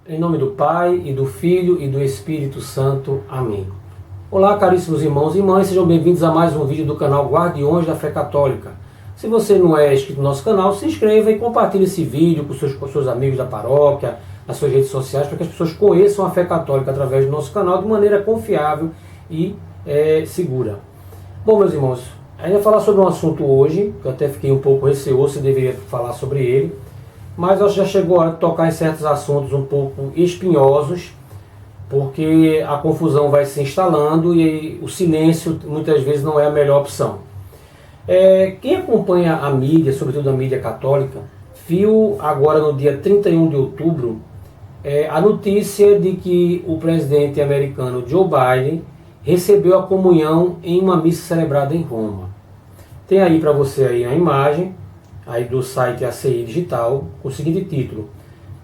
Em nome do Pai, e do Filho, e do Espírito Santo. Amém. Olá, caríssimos irmãos e irmãs, sejam bem-vindos a mais um vídeo do canal Guardiões da Fé Católica. Se você não é inscrito no nosso canal, se inscreva e compartilhe esse vídeo com seus amigos da paróquia, nas suas redes sociais, para que as pessoas conheçam a fé católica através do nosso canal de maneira confiável e segura. Bom, meus irmãos, ainda falar sobre um assunto hoje, que eu até fiquei um pouco receoso se deveria falar sobre ele, mas acho que já chegou a hora de tocar em certos assuntos um pouco espinhosos, porque a confusão vai se instalando e o silêncio muitas vezes não é a melhor opção. Quem acompanha a mídia, sobretudo a mídia católica, viu agora no dia 31 de outubro a notícia de que o presidente americano Joe Biden recebeu a comunhão em uma missa celebrada em Roma. Tem aí para você aí a imagem aí do site ACI Digital, com o seguinte título: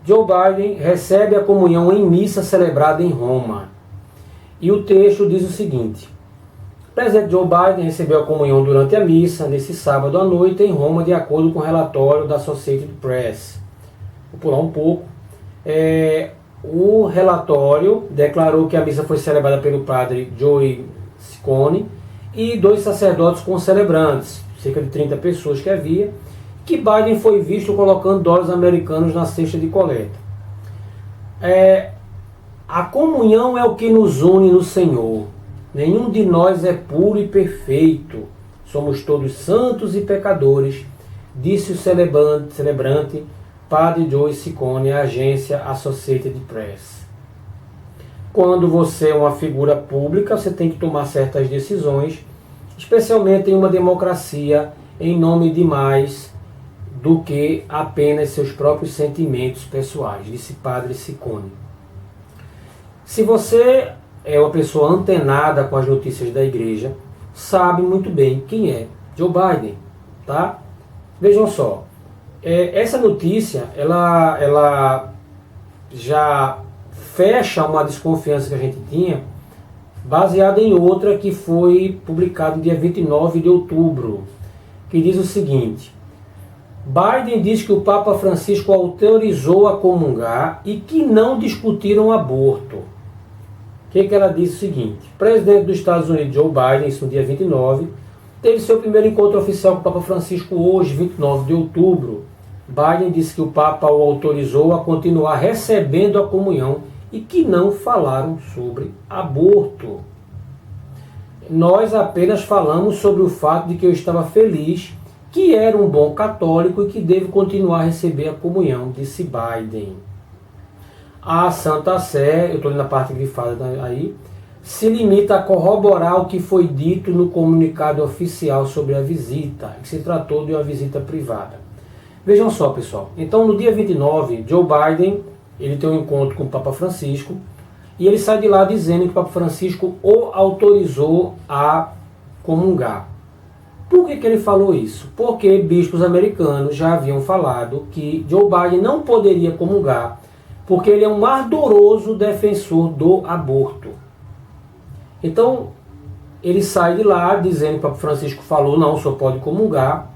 Joe Biden recebe a comunhão em missa celebrada em Roma. E o texto diz o seguinte: o presidente Joe Biden recebeu a comunhão durante a missa, nesse sábado à noite, em Roma, de acordo com o relatório da Associated Press. Vou pular um pouco. O relatório declarou que a missa foi celebrada pelo padre Joe Ciccone e 2 sacerdotes concelebrantes, cerca de 30 pessoas que havia, que Biden foi visto colocando dólares americanos na cesta de coleta. A comunhão é o que nos une no Senhor. Nenhum de nós é puro e perfeito. Somos todos santos e pecadores, disse o celebrante padre Joe Ciccone à agência Associated Press. Quando você é uma figura pública, você tem que tomar certas decisões, especialmente em uma democracia, em nome de mais do que apenas seus próprios sentimentos pessoais, disse padre Ciccone. Se você é uma pessoa antenada com as notícias da igreja, sabe muito bem quem é Joe Biden, tá? Vejam só, essa notícia, ela já fecha uma desconfiança que a gente tinha, baseada em outra que foi publicada no dia 29 de outubro, que diz o seguinte: Biden diz que o Papa Francisco autorizou a comungar e que não discutiram aborto. O que ela diz? O seguinte: o presidente dos Estados Unidos, Joe Biden, isso no dia 29, teve seu primeiro encontro oficial com o Papa Francisco hoje, 29 de outubro. Biden disse que o Papa o autorizou a continuar recebendo a comunhão e que não falaram sobre aborto. Nós apenas falamos sobre o fato de que eu estava feliz, que era um bom católico e que devo continuar a receber a comunhão, disse Biden. A Santa Sé, eu estou na parte grifada aí, se limita a corroborar o que foi dito no comunicado oficial sobre a visita, que se tratou de uma visita privada. Vejam só, pessoal, então no dia 29, Joe Biden ele tem um encontro com o Papa Francisco e ele sai de lá dizendo que o Papa Francisco o autorizou a comungar. Por que ele falou isso? Porque bispos americanos já haviam falado que Joe Biden não poderia comungar, porque ele é um ardoroso defensor do aborto. Então, ele sai de lá dizendo que o Papa Francisco falou, não, só pode comungar.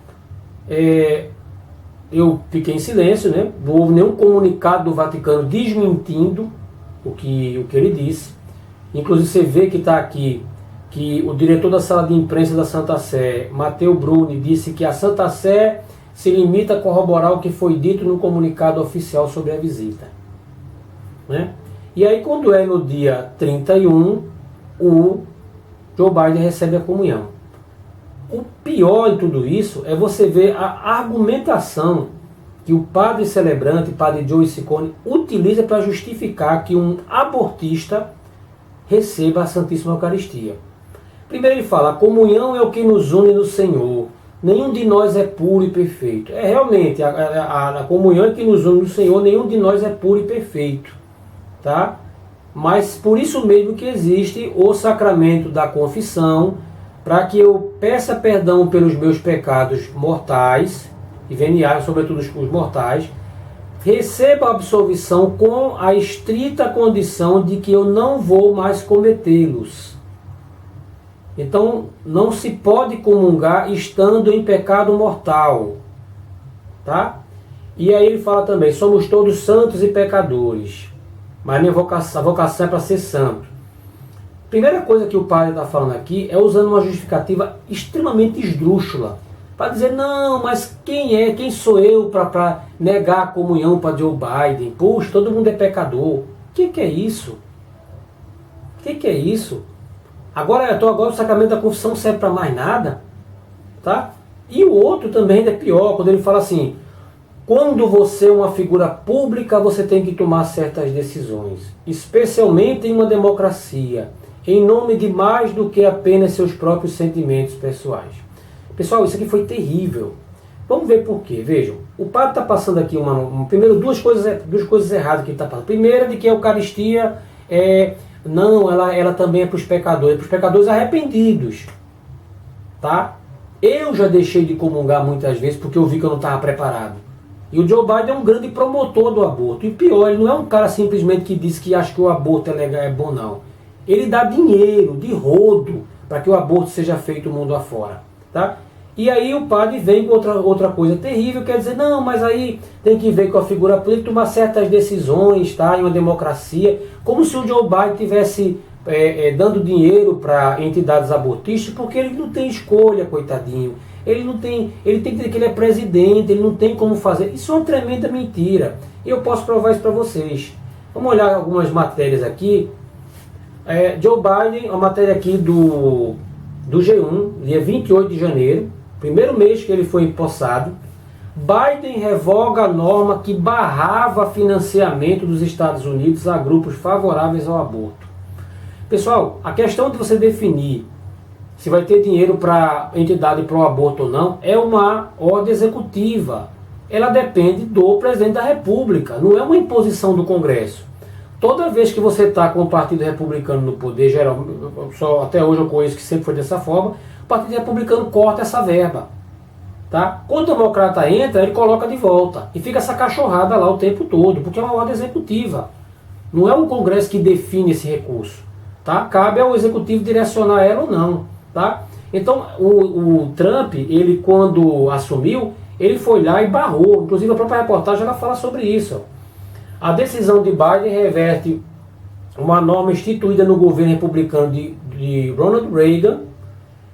Eu fiquei em silêncio, né? Não houve nenhum comunicado do Vaticano desmentindo o que ele disse. Inclusive você vê que está aqui que o diretor da sala de imprensa da Santa Sé, Matteo Bruni, disse que a Santa Sé se limita a corroborar o que foi dito no comunicado oficial sobre a visita. Né? E aí quando é no dia 31, o Joe Biden recebe a comunhão. O pior em tudo isso é você ver a argumentação que o padre celebrante, padre Joe Ciccone, utiliza para justificar que um abortista receba a Santíssima Eucaristia. Primeiro ele fala: a comunhão é o que nos une no Senhor. Nenhum de nós é puro e perfeito. Realmente, a comunhão é que nos une no Senhor, nenhum de nós é puro e perfeito. Tá? Mas por isso mesmo que existe o sacramento da confissão, para que eu peça perdão pelos meus pecados mortais e veniais, sobretudo os mortais, receba a absolvição com a estrita condição de que eu não vou mais cometê-los. Então, não se pode comungar estando em pecado mortal. Tá? E aí ele fala também, somos todos santos e pecadores. mas a vocação é para ser santo. Primeira coisa que o padre está falando aqui é usando uma justificativa extremamente esdrúxula, para dizer, não, mas quem sou eu para negar a comunhão para Joe Biden? Puxa, todo mundo é pecador. O que é isso? O que é isso? Agora o sacramento da confissão não serve para mais nada, tá? E o outro também ainda é pior, quando ele fala assim, quando você é uma figura pública, você tem que tomar certas decisões, especialmente em uma democracia, em nome de mais do que apenas seus próprios sentimentos pessoais. Pessoal, isso aqui foi terrível. Vamos ver por quê. Vejam, o padre está passando aqui primeiro duas coisas erradas que ele está passando. Primeira, de que a Eucaristia ela também é para os pecadores arrependidos. Tá? Eu já deixei de comungar muitas vezes porque eu vi que eu não estava preparado. E o Joe Biden é um grande promotor do aborto. E pior, ele não é um cara simplesmente que diz que acha que o aborto é legal, é bom, não. Ele dá dinheiro, de rodo, para que o aborto seja feito mundo afora. Tá? E aí o padre vem com outra coisa terrível, quer dizer, não, mas aí tem que ver com a figura política, tomar certas decisões, tá, em uma democracia, como se o Joe Biden tivesse dando dinheiro para entidades abortistas, porque ele não tem escolha, coitadinho. Ele tem que dizer que ele é presidente, ele não tem como fazer. Isso é uma tremenda mentira. E eu posso provar isso para vocês. Vamos olhar algumas matérias aqui. Joe Biden, a matéria aqui do G1, dia 28 de janeiro, primeiro mês que ele foi empossado. Biden revoga a norma que barrava financiamento dos Estados Unidos a grupos favoráveis ao aborto. Pessoal, a questão de você definir se vai ter dinheiro para entidade para o aborto ou não é uma ordem executiva. Ela depende do presidente da República, não é uma imposição do Congresso. Toda vez que você está com o Partido Republicano no poder, geral, até hoje eu conheço que sempre foi dessa forma, o Partido Republicano corta essa verba. Tá? Quando o democrata entra, ele coloca de volta. E fica essa cachorrada lá o tempo todo, porque é uma ordem executiva. Não é o Congresso que define esse recurso. Tá? Cabe ao executivo direcionar ela ou não. Tá? Então o Trump, ele quando assumiu, ele foi lá e barrou. Inclusive a própria reportagem ela fala sobre isso. A decisão de Biden reverte uma norma instituída no governo republicano de Ronald Reagan,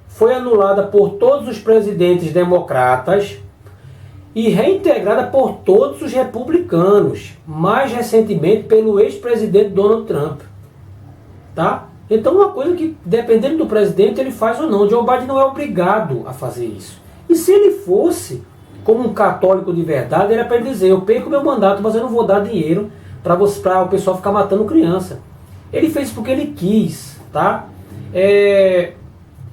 foi anulada por todos os presidentes democratas e reintegrada por todos os republicanos, mais recentemente pelo ex-presidente Donald Trump. Tá? Então uma coisa que, dependendo do presidente, ele faz ou não. Joe Biden não é obrigado a fazer isso. E se ele fosse, como um católico de verdade, era para ele dizer, eu perco meu mandato, mas eu não vou dar dinheiro para o pessoal ficar matando criança. Ele fez porque ele quis. Tá?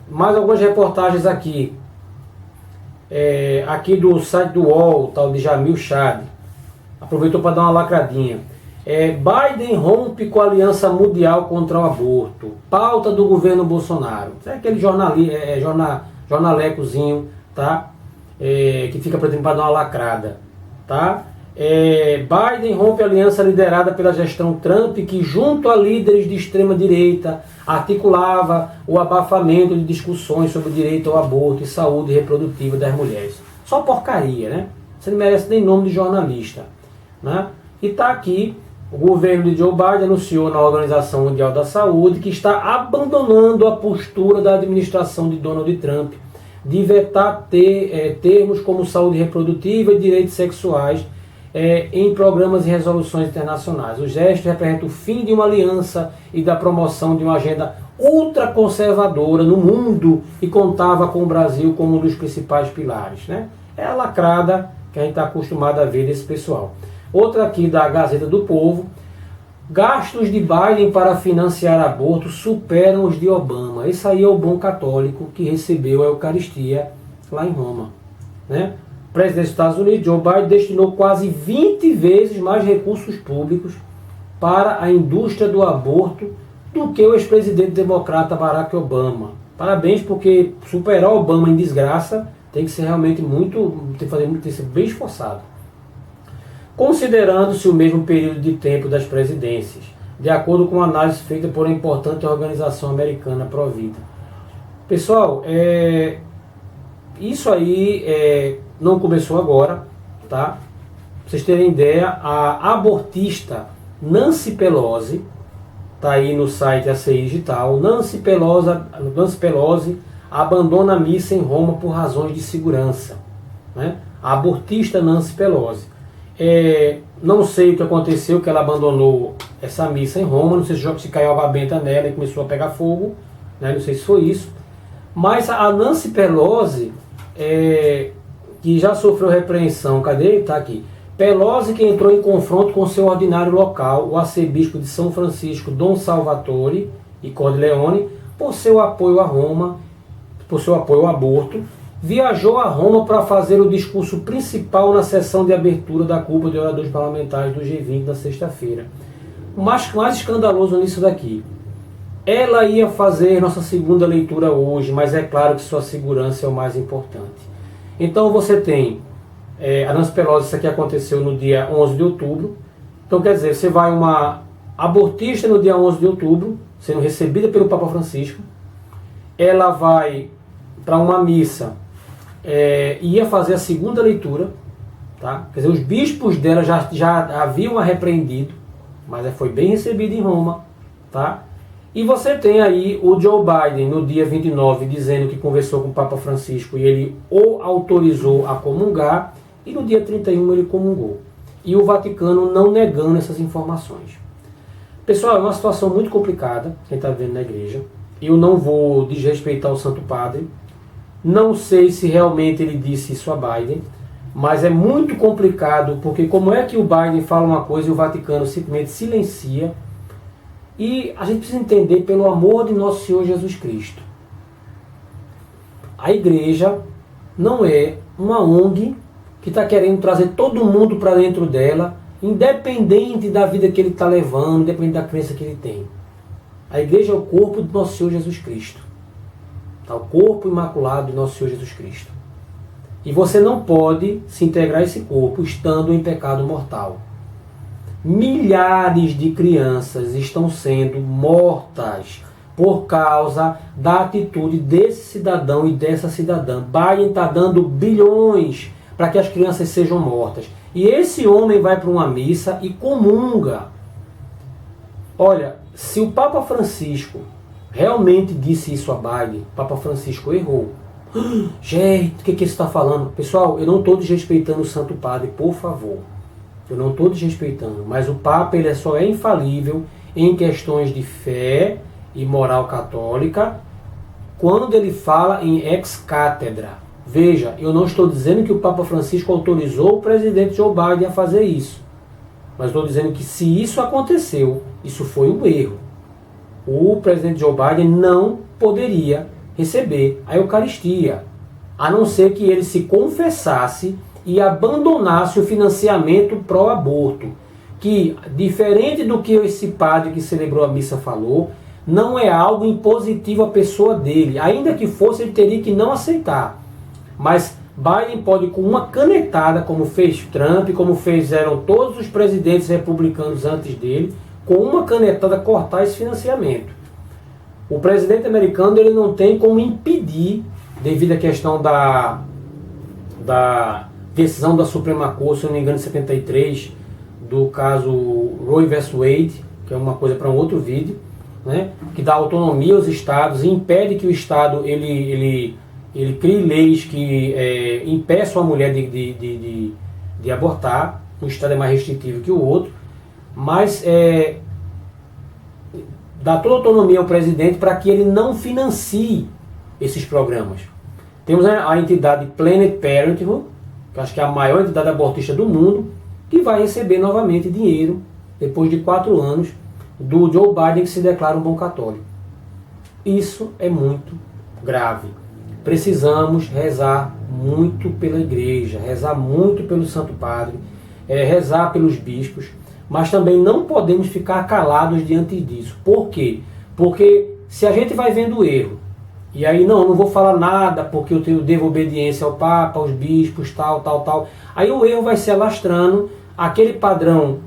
Mais algumas reportagens aqui. Aqui do site do UOL, tal de Jamil Chad. Aproveitou para dar uma lacradinha. Biden rompe com a Aliança Mundial contra o Aborto. Pauta do governo Bolsonaro. É aquele jornalecozinho, tá? Que fica para dar uma lacrada. Tá? Biden rompe a aliança liderada pela gestão Trump, que junto a líderes de extrema direita articulava o abafamento de discussões sobre o direito ao aborto e saúde reprodutiva das mulheres. Só porcaria, né? Você não merece nem nome de jornalista. Né? E está aqui, o governo de Joe Biden anunciou na Organização Mundial da Saúde que está abandonando a postura da administração de Donald Trump de vetar termos como saúde reprodutiva e direitos sexuais em programas e resoluções internacionais. O gesto representa o fim de uma aliança e da promoção de uma agenda ultraconservadora no mundo e contava com o Brasil como um dos principais pilares. Né? É a lacrada que a gente está acostumado a ver desse pessoal. Outra aqui da Gazeta do Povo. Gastos de Biden para financiar aborto superam os de Obama. Esse aí é o bom católico que recebeu a Eucaristia lá em Roma. Né? O presidente dos Estados Unidos, Joe Biden, destinou quase 20 vezes mais recursos públicos para a indústria do aborto do que o ex-presidente democrata Barack Obama. Parabéns, porque superar Obama em desgraça tem que ser realmente tem que ser bem esforçado. Considerando-se o mesmo período de tempo das presidências, de acordo com uma análise feita por uma importante organização americana Provida. Pessoal, isso aí não começou agora, tá? Pra vocês terem ideia, a abortista Nancy Pelosi, está aí no site ACI Digital, Nancy Pelosi abandona a missa em Roma por razões de segurança. Né? A abortista Nancy Pelosi. Não sei o que aconteceu, que ela abandonou essa missa em Roma, não sei se caiu água benta nela e começou a pegar fogo, né? Não sei se foi isso. Mas a Nancy Pelosi, que já sofreu repreensão, cadê? Está aqui. Pelosi, que entrou em confronto com seu ordinário local, o arcebispo de São Francisco, Dom Salvatore e Cordileone, por seu apoio a Roma, por seu apoio ao aborto, viajou a Roma para fazer o discurso principal na sessão de abertura da Cúpula de Oradores Parlamentares do G20 na sexta-feira. O mais escandaloso nisso daqui, ela ia fazer nossa segunda leitura hoje, mas é claro que sua segurança é o mais importante. Então você tem a Nancy Pelosi, isso aqui aconteceu no dia 11 de outubro, então quer dizer, você vai uma abortista no dia 11 de outubro, sendo recebida pelo Papa Francisco, ela vai para uma missa, ia fazer a segunda leitura, tá? Quer dizer, os bispos dela já haviam a repreendido, mas foi bem recebida em Roma, tá? E você tem aí o Joe Biden no dia 29 dizendo que conversou com o Papa Francisco e ele o autorizou a comungar, e no dia 31 ele comungou. E o Vaticano não negando essas informações. Pessoal, é uma situação muito complicada, quem está vendo na igreja. Eu não vou desrespeitar o Santo Padre. Não sei se realmente ele disse isso a Biden, mas é muito complicado, porque como é que o Biden fala uma coisa e o Vaticano simplesmente silencia? E a gente precisa entender, pelo amor de nosso Senhor Jesus Cristo, a igreja não é uma ONG que está querendo trazer todo mundo para dentro dela, independente da vida que ele está levando, independente da crença que ele tem. A igreja é o corpo de nosso Senhor Jesus Cristo. Tá? O corpo imaculado de nosso Senhor Jesus Cristo. E você não pode se integrar a esse corpo estando em pecado mortal. Milhares de crianças estão sendo mortas por causa da atitude desse cidadão e dessa cidadã. Biden está dando bilhões para que as crianças sejam mortas. E esse homem vai para uma missa e comunga. Olha, se o Papa Francisco realmente disse isso a Biden, o Papa Francisco errou. Gente, o que você está falando? Pessoal, eu não estou desrespeitando o Santo Padre, por favor. Eu não estou desrespeitando, mas o Papa ele só é infalível em questões de fé e moral católica quando ele fala em ex-cátedra. Veja, eu não estou dizendo que o Papa Francisco autorizou o presidente Joe Biden a fazer isso, mas estou dizendo que se isso aconteceu, isso foi um erro. O presidente Joe Biden não poderia receber a Eucaristia, a não ser que ele se confessasse e abandonasse o financiamento pró-aborto, que, diferente do que esse padre que celebrou a missa falou, não é algo impositivo à pessoa dele. Ainda que fosse, ele teria que não aceitar. Mas Biden pode, com uma canetada, como fez Trump, como fizeram todos os presidentes republicanos antes dele, com uma canetada cortar esse financiamento. O presidente americano ele não tem como impedir, devido à questão da decisão da Suprema Corte, se não me engano, em 73, do caso Roe vs Wade, que é uma coisa para um outro vídeo, né, que dá autonomia aos estados e impede que o estado ele crie leis que impeçam a mulher de abortar. Um estado é mais restritivo que o outro, mas dá toda a autonomia ao presidente para que ele não financie esses programas. Temos a entidade Planned Parenthood, que acho que é a maior entidade abortista do mundo, que vai receber novamente dinheiro, depois de 4 anos, do Joe Biden, que se declara um bom católico. Isso é muito grave. Precisamos rezar muito pela igreja, rezar muito pelo Santo Padre, rezar pelos bispos, mas também não podemos ficar calados diante disso. Por quê? Porque se a gente vai vendo o erro, e aí não vou falar nada porque eu devo obediência ao Papa, aos bispos, tal, aí o erro vai se alastrando, aquele padrão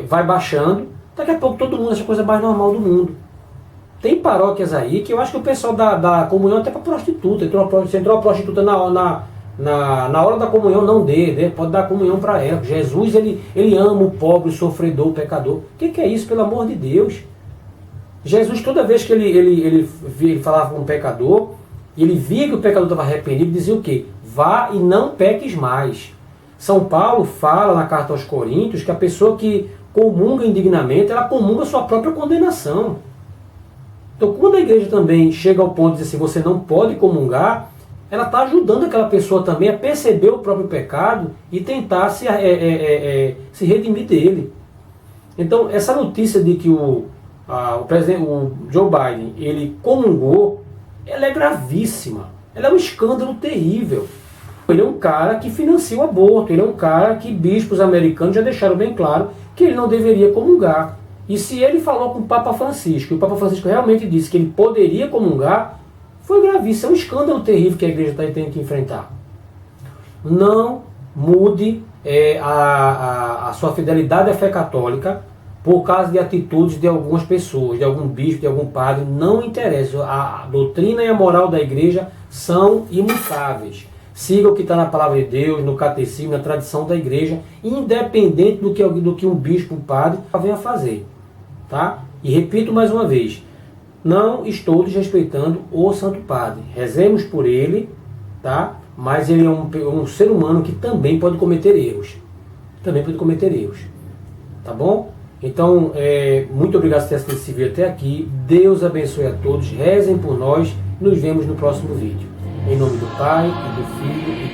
vai baixando, daqui a pouco todo mundo acha a coisa mais normal do mundo. Tem paróquias aí que eu acho que o pessoal da comunhão até para prostituta. Entrou uma prostituta na hora da comunhão não dê, pode dar comunhão para ela. Jesus, ele ama o pobre, o sofredor, o pecador. O que é isso, pelo amor de Deus? Jesus, toda vez que ele falava com um pecador, ele via que o pecador estava arrependido, dizia o quê? Vá e não peques mais. São Paulo fala na carta aos Coríntios que a pessoa que comunga indignamente, ela comunga a sua própria condenação. Então, quando a igreja também chega ao ponto de dizer assim, você não pode comungar, ela está ajudando aquela pessoa também a perceber o próprio pecado e tentar se redimir dele. Então, essa notícia de que o Joe Biden, ele comungou, ela é gravíssima. Ela é um escândalo terrível. Ele é um cara que financia o aborto, ele é um cara que bispos americanos já deixaram bem claro que ele não deveria comungar. E se ele falou com o Papa Francisco, e o Papa Francisco realmente disse que ele poderia comungar, foi gravíssimo, é um escândalo terrível que a igreja está tendo que enfrentar. Não mude a sua fidelidade à fé católica por causa de atitudes de algumas pessoas, de algum bispo, de algum padre, não interessa. A doutrina e a moral da igreja são imutáveis. Siga o que está na palavra de Deus, no catecismo, na tradição da igreja, independente do que um bispo, um padre venha fazer. Tá? E repito mais uma vez, não estou desrespeitando o Santo Padre. Rezemos por ele, tá? Mas ele é um ser humano que também pode cometer erros. Também pode cometer erros. Tá bom? Então, muito obrigado por ter assistido esse vídeo até aqui. Deus abençoe a todos. Rezem por nós. Nos vemos no próximo vídeo. Em nome do Pai, e do Filho e